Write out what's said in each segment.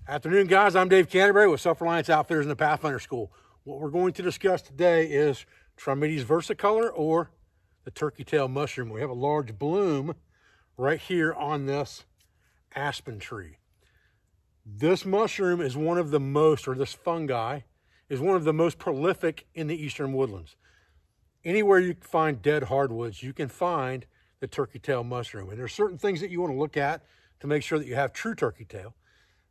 Afternoon, guys. I'm Dave Canterbury with Self-Reliance Outfitters in the Pathfinder School. What we're going to discuss today is Trametes versicolor, or the turkey tail mushroom. We have a large bloom right here on this aspen tree. This mushroom is one of the most, or this fungi, is one of the most prolific in the eastern woodlands. Anywhere you can find dead hardwoods, you can find the turkey tail mushroom. And there's certain things that you want to look at to make sure that you have true turkey tail.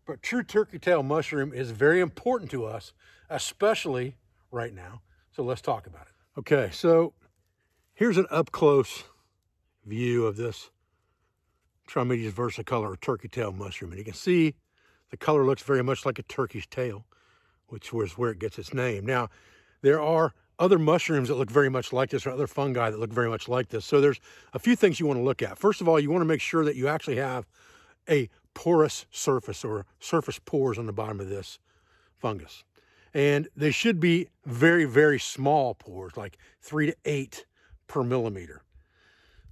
But true turkey tail mushroom is very important to us, especially right now. So let's talk about it. Okay, so here's an up-close view of this Trametes versicolor, or turkey tail mushroom. And you can see the color looks very much like a turkey's tail, which was where it gets its name. Now, there are other mushrooms that look very much like this, or other fungi that look very much like this. So there's a few things you want to look at. First of all, you want to make sure that you actually have a porous surface, or surface pores on the bottom of this fungus. And they should be very, very small pores, like 3 to 8 per millimeter.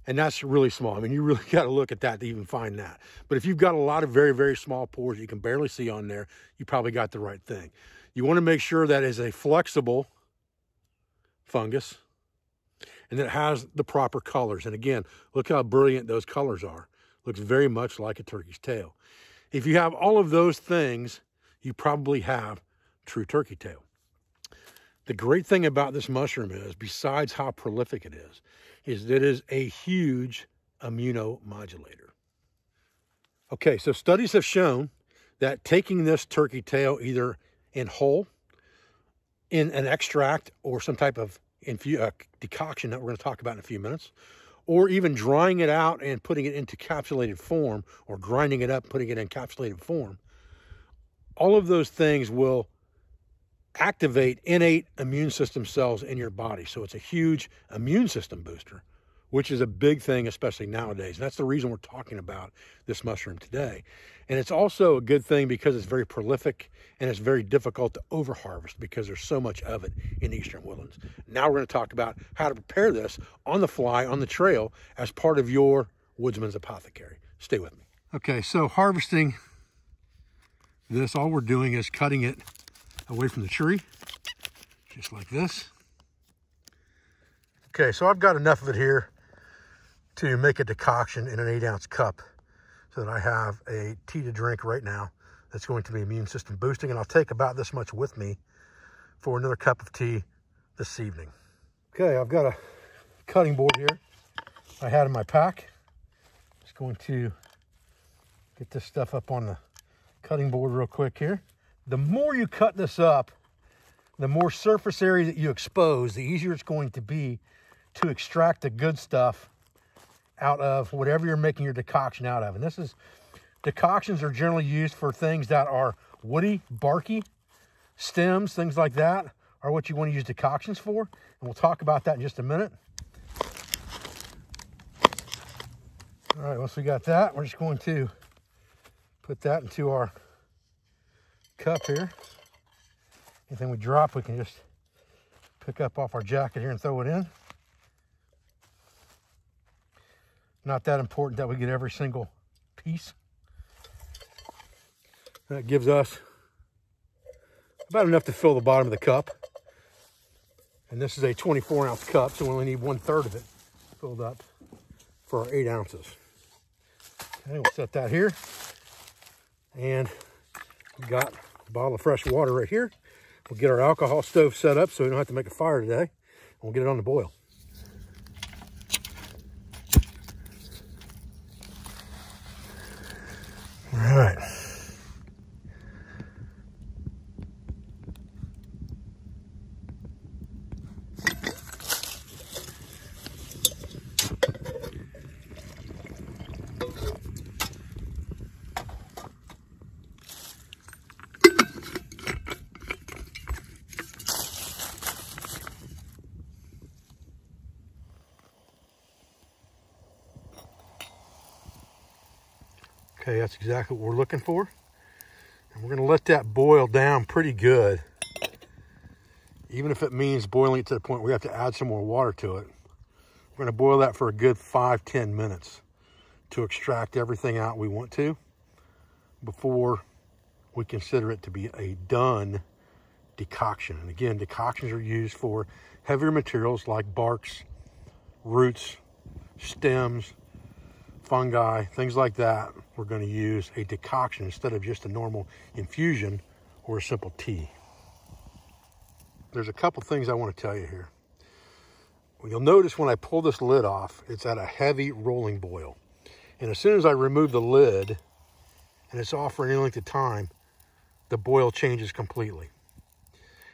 And that's really small. I mean, you really got to look at that to even find that. But if you've got a lot of very, very small pores you can barely see on there, you probably got the right thing. You want to make sure that is a flexible fungus and that it has the proper colors. And again, look how brilliant those colors are. Looks very much like a turkey's tail. If you have all of those things, you probably have true turkey tail. The great thing about this mushroom is, besides how prolific it is that it is a huge immunomodulator. Okay, so studies have shown that taking this turkey tail either in whole, in an extract, or some type of decoction that we're going to talk about in a few minutes, or even drying it out and putting it into capsulated form, or grinding it up and putting it in capsulated form, all of those things will activate innate immune system cells in your body. So it's a huge immune system booster, which is a big thing, especially nowadays. And that's the reason we're talking about this mushroom today. And it's also a good thing because it's very prolific and it's very difficult to overharvest because there's so much of it in eastern woodlands. Now we're going to talk about how to prepare this on the fly, on the trail, as part of your woodsman's apothecary. Stay with me. Okay, so harvesting this, all we're doing is cutting it away from the tree, just like this. Okay, so I've got enough of it here to make a decoction in an 8-ounce cup so that I have a tea to drink right now that's going to be immune system boosting, and I'll take about this much with me for another cup of tea this evening. Okay, I've got a cutting board here I had in my pack. Just going to get this stuff up on the cutting board real quick here. The more you cut this up, the more surface area that you expose, the easier it's going to be to extract the good stuff out of whatever you're making your decoction out of. And decoctions are generally used for things that are woody, barky, stems, things like that are what you want to use decoctions for. And we'll talk about that in just a minute. All right, once we got that, we're just going to put that into our cup here. Anything we drop, we can just pick up off our jacket here and throw it in. Not that important that we get every single piece. That gives us about enough to fill the bottom of the cup. And this is a 24-ounce cup, so we only need 1/3 of it filled up for our 8 ounces. Okay, we'll set that here. And we've got a bottle of fresh water right here. We'll get our alcohol stove set up so we don't have to make a fire today. And we'll get it on the boil. All right. Okay, that's exactly what we're looking for. And we're gonna let that boil down pretty good. Even if it means boiling it to the point where we have to add some more water to it. We're gonna boil that for a good 5-10 minutes to extract everything out we want to before we consider it to be a done decoction. And again, decoctions are used for heavier materials like barks, roots, stems, fungi, things like that. We're going to use a decoction instead of just a normal infusion or a simple tea. There's a couple things I want to tell you here. You'll notice when I pull this lid off, it's at a heavy rolling boil. And as soon as I remove the lid, and it's off for any length of time, the boil changes completely.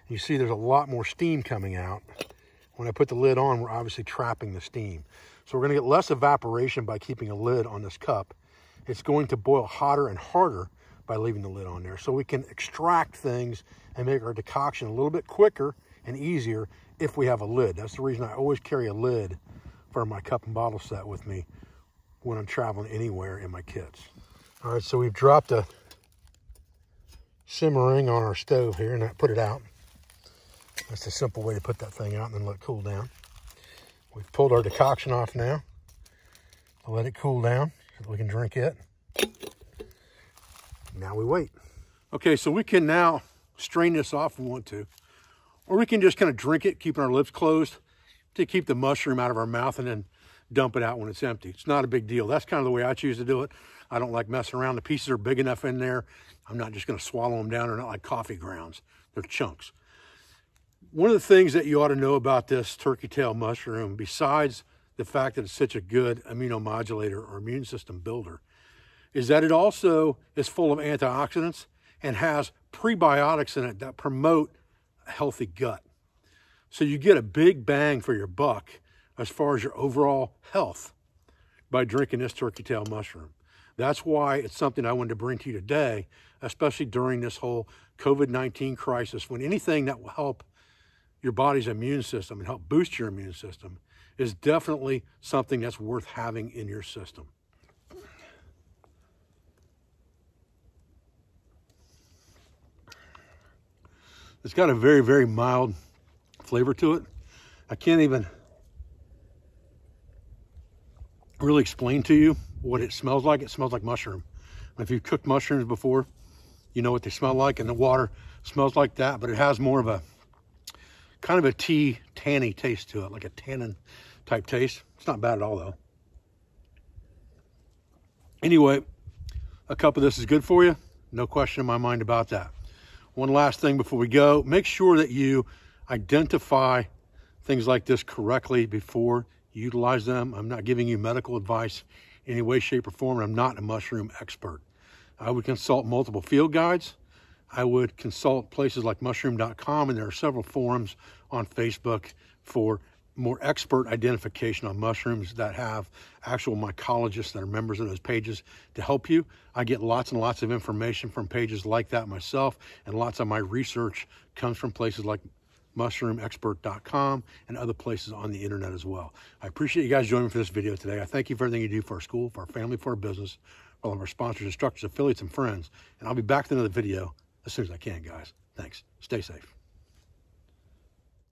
You see there's a lot more steam coming out. When I put the lid on, we're obviously trapping the steam. So we're going to get less evaporation by keeping a lid on this cup. It's going to boil hotter and harder by leaving the lid on there. So we can extract things and make our decoction a little bit quicker and easier if we have a lid. That's the reason I always carry a lid for my cup and bottle set with me when I'm traveling anywhere in my kits. All right, so we've dropped a simmering on our stove here and that put it out. That's a simple way to put that thing out and then let it cool down. We've pulled our decoction off now. I'll let it cool down so we can drink it. Now we wait. Okay, so we can now strain this off if we want to. Or we can just kind of drink it, keeping our lips closed to keep the mushroom out of our mouth and then dump it out when it's empty. It's not a big deal. That's kind of the way I choose to do it. I don't like messing around. The pieces are big enough in there. I'm not just going to swallow them down. They're not like coffee grounds. They're chunks. One of the things that you ought to know about this turkey tail mushroom, besides the fact that it's such a good immunomodulator or immune system builder, is that it also is full of antioxidants and has prebiotics in it that promote a healthy gut. So you get a big bang for your buck as far as your overall health by drinking this turkey tail mushroom. That's why it's something I wanted to bring to you today, especially during this whole COVID-19 crisis, when anything that will help your body's immune system and help boost your immune system is definitely something that's worth having in your system. It's got a very, very mild flavor to it. I can't even really explain to you what it smells like. It smells like mushroom. If you've cooked mushrooms before, you know what they smell like, and the water smells like that, but it has more of a kind of a tea, tanny taste to it, like a tannin type taste. It's not bad at all though. Anyway, a cup of this is good for you. No question in my mind about that. One last thing before we go, make sure that you identify things like this correctly before you utilize them. I'm not giving you medical advice in any way, shape, or form. I'm not a mushroom expert. I would consult multiple field guides. I would consult places like mushroom.com, and there are several forums on Facebook for more expert identification on mushrooms that have actual mycologists that are members of those pages to help you. I get lots and lots of information from pages like that myself, and lots of my research comes from places like mushroomexpert.com and other places on the internet as well. I appreciate you guys joining me for this video today. I thank you for everything you do for our school, for our family, for our business, for all of our sponsors, instructors, affiliates, and friends. And I'll be back with another video as soon as I can, guys. Thanks. Stay safe.